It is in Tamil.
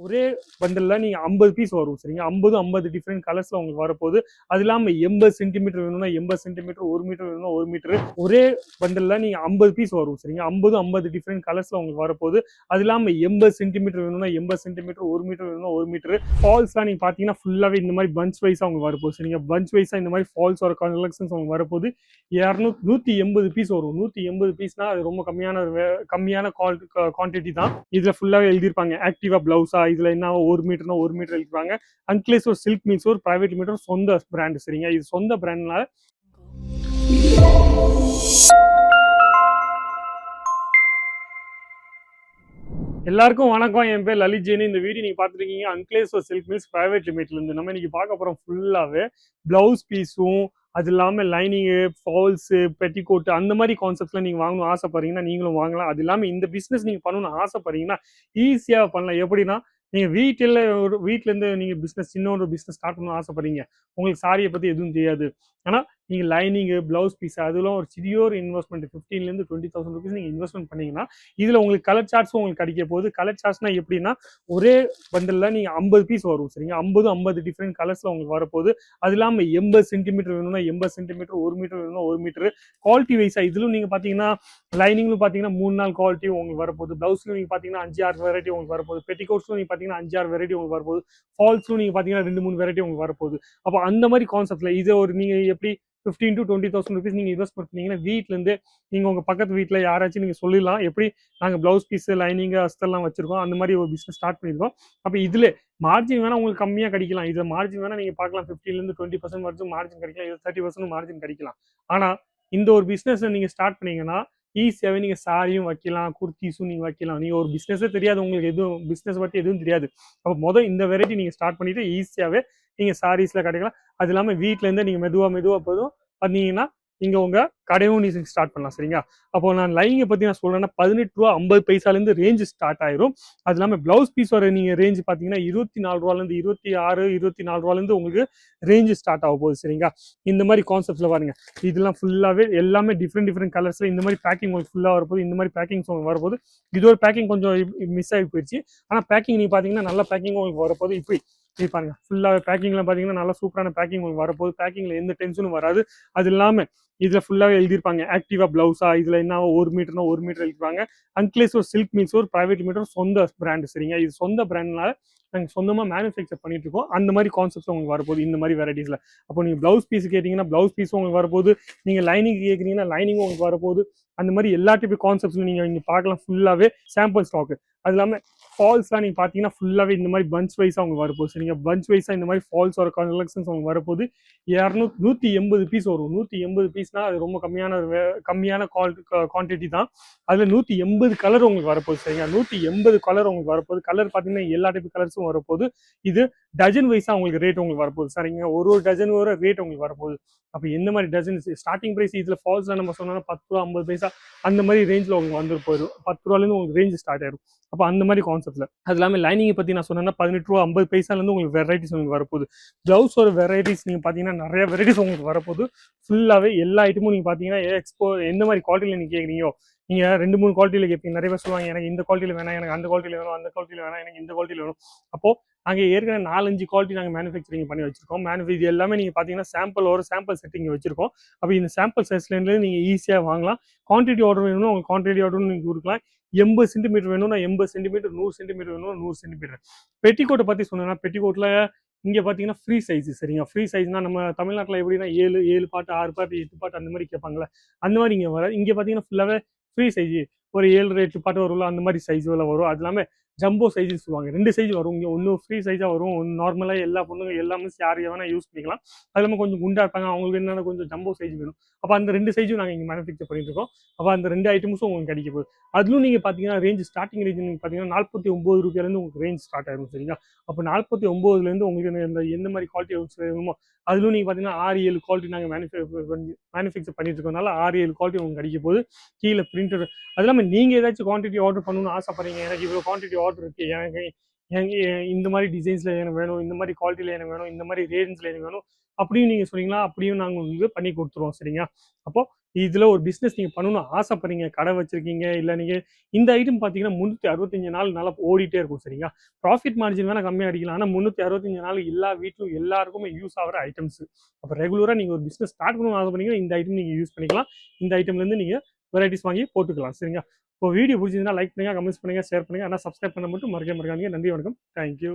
ஒரே பண்டல்ல நீங்க 50 பீஸ் வரும் சரிங்க. 50 டிஃபரெண்ட் கலர்ஸ்ல உங்களுக்கு வரப்போகுது. அது இல்லாம 80 சென்டிமீட்டர் வேணும்னா 80 சென்டிமீட்டர், 1 மீட்டர் வேணும்னா 1 மீட்டர். ஒரே பண்டல்ல நீங்க 50 பீஸ் வரும் சரிங்க. 50 டிஃபரெண்ட் கலர்ஸ்ல உங்களுக்கு வரப்போகுது. அது இல்லாம 80 சென்டிமீட்டர் வேணும்னா 80 சென்டிமீட்டர், 1 மீட்டர் வேணும்னா 1 மீட்டர். ஃபால்ஸ்லாம் நீங்க பாத்தீங்கன்னா ஃபுல்லாவே இந்த மாதிரி பஞ்ச் வைஸா உங்களுக்கு வரப்போகுது சரிங்க. பஞ்ச் வைஸா இந்த மாதிரி ஃபால்ஸ் வர கலெக்ஷன்ஸ் உங்களுக்கு வரப்போகுது. 180 பீஸ் வரும். 180 பீஸ்னா அது ரொம்ப கம்மியான குவான்டிட்டி தான். இதுல ஃபுல்லாவே எழுதியிருப்பாங்க ஆக்டிவா பிளவுஸா, இதுல என்ன 1 மீட்டர்னா 1 மீட்டர் எழுதிருப்பாங்க. அன்கிளேஸ் சில்க் மில்ஸ் ஒரு பிரைவேட் லிமிடெட் சொந்த பிராண்ட் சரிங்க. இது சொந்த பிராண்ட்னால எல்லாருக்கும் வணக்கம். என் பேர் லலித் ஜெயின். இந்த வீடியோ நீங்க பாத்துட்டு இருக்கீங்க அன்கிளேஸ் சில்க் மில்ஸ் பிரைவேட் லிமிட்ல இருந்து. நம்ம இன்னைக்கு பார்க்க போறோம் ஃபுல்லாவே பிளவுஸ் பீஸும், அது இல்லாம லைனிங்கு, ஃபால்ஸ், பெட்டிகோட் அந்த மாதிரி கான்செப்ட்ல நீங்க வாங்கணும் ஆசைப்படுறீங்கன்னா நீங்களும் வாங்கலாம். அது இல்லாம இந்த பிசினஸ் நீங்க பண்ணணும்னு ஆசைப்படுறீங்கன்னா ஈஸியா பண்ணலாம். எப்படின்னா, நீங்க வீட்டுல இருந்து நீங்க சின்ன ஒரு பிசினஸ் ஸ்டார்ட் பண்ணணும்னு ஆசைப்படுறீங்க. உங்களுக்கு சாரியை பத்தி எதுவும் தெரியாது. ஆனா நீங்க லைனிங்கு, பிளவுஸ் பீஸ் அதெல்லாம் ஒரு சிறிய ஒரு இன்வெஸ்ட்மெண்ட் 15,000 to 20,000 ருபீஸ் நீங்க இன்வெஸ்ட்மெண்ட் பண்ணீங்கன்னா இதுல உங்களுக்கு கலர் சார்ட்ஸும் உங்களுக்கு கிடைக்க போகுது. கலர் சார்ட்ஸ்னா எப்படின்னா, ஒரே பண்டல்ல நீங்க 50 பீஸ் வரும் சரிங்க. 50 டிஃபரெண்ட் கலர்ஸ்ல உங்களுக்கு வரப்போகுது. அது இல்லாம 80 சென்டிமீட்டர் வேணும்னா 80 சென்டிமீட்டர், 1 மீட்டர் வேணும்னா 1 மீட்டர். குவாலிட்டி வைஸா இதுல நீங்க பாத்தீங்கன்னா லைனிங்ல பாத்தீங்கன்னா 3-4 குவாலிட்டி உங்களுக்கு வரப்போகுது. பிளவுஸ்ல நீங்க பாத்தீங்கன்னா 5-6 வெரைட்டி உங்களுக்கு வரப்போகுது. பெட்டிகோட்ஸ்ல நீங்க பாத்தீங்கன்னா 5-6 வெரைட்டி உங்களுக்கு வரப்போகுது. ஃபால்ஸ்ல நீங்க பாத்தீங்கன்னா 2-3 வெரைட்டி உங்களுக்கு வரப்போகுது. அப்போ அந்த மாதிரி கான்செப்ட்ல இது ஒரு நீங்க எப்படி 15 to 20,000 ருபீஸ் நீங்க இன்வெஸ்ட் பண்ணீங்கன்னா வீட்ல இருந்து நீங்க உங்க பக்கத்து வீட்டுல யாராச்சும் நீங்க சொல்லிடலாம். எப்படி நாங்க பிளவுஸ் பீஸ், லைனிங், அஸ்தெல்லாம் வச்சிருக்கோம், அந்த மாதிரி ஒரு பிசினஸ் ஸ்டார்ட் பண்ணிருக்கோம். அப்ப இதுல மார்ஜின் வேணா உங்களுக்கு கம்மியா கிடைக்கலாம். இதுல மார்ஜின் வேணா நீங்க பார்க்கலாம் 15 to 20% வரைக்கும் மார்ஜின் கிடைக்கலாம். இது 30% மார்ஜின் கிடைக்கலாம். ஆனா இந்த ஒரு பிசினஸ் நீங்க ஸ்டார்ட் பண்ணீங்கன்னா ஈஸியாவே நீங்க சாரியும் வைக்கலாம், குர்த்திஸும் நீங்க வைக்கலாம். நீங்க ஒரு பிசினஸே தெரியாது, உங்களுக்கு எதுவும் பிசினஸ் பத்தி எதுவும் தெரியாது. அப்ப முதல் இந்த வெரைட்டி நீங்க ஸ்டார்ட் பண்ணிட்டு ஈஸியாவே நீங்க சாரீஸ்ல கிடைக்கலாம். அது இல்லாம வீட்டுல இருந்து நீங்க மெதுவா போதும் பண்ணீங்கன்னா நீங்க உங்க கடையும் நீங்க ஸ்டார்ட் பண்ணலாம் சரிங்களா. அப்போ நான் லைனிங்கை பத்தி நான் சொல்றேன்னா 18 ரூபா 50 பைசாலேருந்து ரேஞ்ச் ஸ்டார்ட் ஆயிரும். அது இல்லாம பிளவுஸ் பீஸ் வர நீங்க ரேஞ்ச் பாத்தீங்கன்னா 24 ரூபாலேருந்து 26, 24 ரூபாலேருந்து உங்களுக்கு ரேஞ்ச் ஸ்டார்ட் ஆக போகுது சரிங்களா. இந்த மாதிரி கான்செப்ட்ல பாருங்க, இதெல்லாம் ஃபுல்லாவே எல்லாமே டிஃப்ரெண்ட் கலர்ஸ்ல இந்த மாதிரி பேக்கிங் உங்களுக்கு ஃபுல்லா வரப்போகுது. இந்த மாதிரி பேக்கிங் வரப்போகுது. இது ஒரு பேக்கிங் கொஞ்சம் மிஸ் ஆகி போயிடுச்சு. ஆனா பேக்கிங் நீங்க பாத்தீங்கன்னா நல்ல பேக்கிங் உங்களுக்கு வரப்போகுது. இப்படி பாருங்க ஃபுல்லா பேக்கிங்ல பாத்தீங்கன்னா நல்லா சூப்பரான பேக்கிங் உங்களுக்கு வரப்போகுது. பேக்கிங்ல எந்த டென்ஷனும் வராது. அது இல்லாம இதுல ஃபுல்லாவே எழுதியிருப்பாங்க ஆக்டிவா பிளவுஸா, இதுல என்ன 1 மீட்டர்னா 1 மீட்டர் எழுதிருப்பாங்க. அன்கிளேஸ் சில்க் மில்ஸ் ஒரு பிரைவேட் லிமிடெட் சொந்த பிராண்ட் சரிங்க. இது சொந்த பிராண்ட்னால நாங்கள் சொந்தமா மேனுஃபேக்சர் பண்ணிட்டு இருக்கோம். அந்த மாதிரி கான்செப்ட்ஸ் உங்களுக்கு வரப்போகுது இந்த மாதிரி வெரைட்டிஸ்ல. அப்போ நீங்க பிளவுஸ் பீஸ் கேட்டீங்கன்னா பிளவுஸ் பீஸ் உங்களுக்கு வரப்போகுது. நீங்க லைனிங் கேட்குறீங்கன்னா லைனிங் உங்களுக்கு வரப்போகுது. அந்த மாதிரி எல்லா டைப் கான்செப்ட்ஸ் நீங்க இங்க பார்க்கலாம். ஃபுல்லாவே சாம்பிள் ஸ்டாக். அது இல்லாம ஃபால்ஸ்லாம் நீங்க பாத்தீங்கன்னா ஃபுல்லாவே இந்த மாதிரி பஞ்ச் வைஸா உங்களுக்கு வரப்போகுது சரிங்க. பஞ்ச் வைஸா இந்த மாதிரி ஃபால்ஸ் வர கலெக்ஷன்ஸ் உங்களுக்கு வரப்போகுது. 180 பீஸ் வரும். 180 பீஸ்னா அது ரொம்ப கம்மியான குவான்டிட்டி தான். அதுல 180 கலர் உங்களுக்கு வரப்போகுது சரிங்க. 180 கலர் உங்களுக்கு வரப்போகுது. கலர் பாத்தீங்கன்னா எல்லா டைப் கலர்ஸும் வரப்போகுது. இது டஜன் வைஸா உங்களுக்கு ரேட் உங்களுக்கு வரப்போகுது சரிங்க. ஒரு டஜன் வர ரேட் உங்களுக்கு வரப்போகுது. அப்ப எந்த மாதிரி டஜன் ஸ்டார்டிங் பிரைஸ் இதுல ஃபால்ஸ்ல நம்ம சொன்னோம்னா 10 ரூபா 50 பைசா அந்த மாதிரி ரேஞ்ச்ல உங்களுக்கு வந்து போயிடும். 10 ரூபாயிலிருந்து உங்களுக்கு ரேஞ்ச் ஸ்டார்ட் ஆயிடும். அப்போ அந்த மாதிரி கான்செப்ட்ல. அது இல்லாமல் லைனிங்கை பத்தி நான் சொன்னேன்னா 18 ரூபா 50 பைசாலேருந்து உங்களுக்கு வெரைட்டிஸ் உங்களுக்கு வரப்போகுது. பிளவுஸ் ஒரு வெரைட்டிஸ் நீங்க பாத்தீங்கன்னா நிறைய வெரைட்டிஸ் உங்களுக்கு வரப்போகுது. ஃபுல்லாவே எல்லா ஐட்டமும் நீங்க பாத்தீங்கன்னா எந்த மாதிரி குவாலிட்டியில நீங்க கேட்குறீங்களோ, நீங்க 2-3 குவாலிட்டியில கேட்பீங்க. நிறைய பேர் சொல்லுவாங்க எனக்கு இந்த குவாலிட்டியில வேணாம், எனக்கு அந்த குவாலிட்டியில வேணும், அந்த குவாலிட்டியில வேணாம், எனக்கு இந்த குவாலிட்டியில வேணும். அப்போ நாங்க ஏற்கனவே 4-5 குவாலிட்டி நாங்கள் மேனுஃபேக்சரிங் பண்ணி வச்சிருக்கோம். இது எல்லாமே நீங்க பாத்தீங்கன்னா சாம்பிள் செட்டிங் வச்சிருக்கோம். அப்போ இந்த சாம்பிள் சைஸ்லேருந்து நீங்க ஈஸியா வாங்கலாம். குவான்டிட்டி ஆர்டர் வேணும்னா உங்களுக்கு குவான்டிட்டி ஆர்டர் நீங்க கொடுக்கலாம். 80 சென்டிமீட்டர் வேணும்னா 80 சென்டிமீட்டர், 100 சென்டிமீட்டர் வேணும்னா 100 சென்டிமீட்டர். பெட்டிகோட்டை பத்தி சொன்னா பெட்டிகோட்ல இங்க பாத்தீங்கன்னா ஃப்ரீ சைஸ் சரிங்க. ஃப்ரீ சைஸ்னா நம்ம தமிழ்நாட்டில் எப்படின்னா 7 பாட்டு 6 பாட்டு 8 பாட்டு அந்த மாதிரி கேட்பாங்களே, அந்த மாதிரி இங்க வர இங்க பாத்தீங்கன்னா ஃபுல்லாவே ஃப்ரீ சைஸ். ஒரு 7 8 பாட்டு வரும்ல, அந்த மாதிரி சைஸ் வரும். அது இல்லாம ஜம்போ சைஸ் சொல்லுவாங்க. 2 சைஸ் வரும். இங்க ஒன்னும் ஃப்ரீ சைஸா வரும், ஒன்று நார்மலா எல்லா பொண்ணுங்க எல்லாமே யார் வேணா யூஸ் பண்ணிக்கலாம். அது இல்லாம கொஞ்சம் குண்டா இருப்பாங்க, அவங்களுக்கு என்னன்னா கொஞ்சம் ஜம்போ சைஸ் வேணும். அப்ப அந்த 2 சைஸும் நாங்க இங்க மேனுஃபேக்சர் பண்ணிட்டு இருக்கோம். அப்ப அந்த 2 ஐட்டம்ஸும் உங்களுக்கு கிடைக்க போகுது. அதுலும் நீங்க பாத்தீங்கன்னா ரேஞ்ச் ஸ்டார்டிங் ரேஞ்ச் நீங்க பாத்தீங்கன்னா 49 ரூபாயிலிருந்து உங்களுக்கு ரேஞ்ச் ஸ்டார்ட் ஆயிரும் சரிங்களா. அப்போ 49ல இருந்து உங்களுக்கு எந்த மாதிரி குவாலிட்டி வேணுமோ அதுலும் நீங்க பாத்தீங்கன்னா 6-7 குவாலிட்டி நாங்க மேனுஃபேக்சர் பண்ணிட்டு இருக்கோம்னால 6-7 குவாலிட்டி உங்களுக்கு கிடைக்க போகுது. கீழே பிரிண்டர். அது இல்லாம நீங்க ஏதாச்சும் குவான்டிட்டி ஆர்டர் பண்ணணும்னு ஆசைப்படுறீங்க, எனக்கு இவ்வளவு குவான்டிட்டி ஆர்டர் இருக்கு, எனக்கு இந்த மாதிரி டிசைன்ஸ்ல எனக்கு வேணும், இந்த மாதிரி குவாலிட்டியில எனக்கு வேணும், இந்த மாதிரி ரேஞ்ச்ல எனக்கு வேணும் அப்படின்னு நீங்க சொன்னீங்களா, அப்படியும் நாங்க உங்களுக்கு பண்ணி கொடுத்துருவோம் சரிங்களா. அப்போ இதுல ஒரு பிசினஸ் நீங்க பண்ணணும்னு ஆசைப்படுறீங்க, கடை வச்சிருக்கீங்க, இல்ல நீங்க இந்த ஐட்டம் பார்த்தீங்கன்னா 365 நாள் நல்லா ஓடிட்டே இருக்கும் சரிங்களா? ப்ராஃபிட் மார்ஜின் வேணா கம்மியா அடிக்கலாம். ஆனா 365 நாள் எல்லா வீட்லயும் எல்லாருக்குமே யூஸ் ஆகுற ஐட்டம்ஸ். அப்ப ரெகுலரா நீங்க ஒரு பிசினஸ் ஸ்டார்ட் பண்ணணும்னு ஆசைப்பட்டீங்கன்னா இந்த ஐட்டம் நீங்க யூஸ் பண்ணிக்கலாம். இந்த ஐட்டம்ல இருந்து நீங்க வெரைட்டிஸ் வாங்கி போட்டுக்கலாம் சரிங்களா? இப்போ வீடியோ பிடிச்சிருந்தா லைக் பண்ணுங்க, கமெண்ட்ஸ் பண்ணுங்க, ஷேர் பண்ணுங்க. ஆனா சப்ஸ்கிரைப் பண்ண மட்டும் மறக்காம மறக்காதீங்க. நன்றி, வணக்கம். Thank you.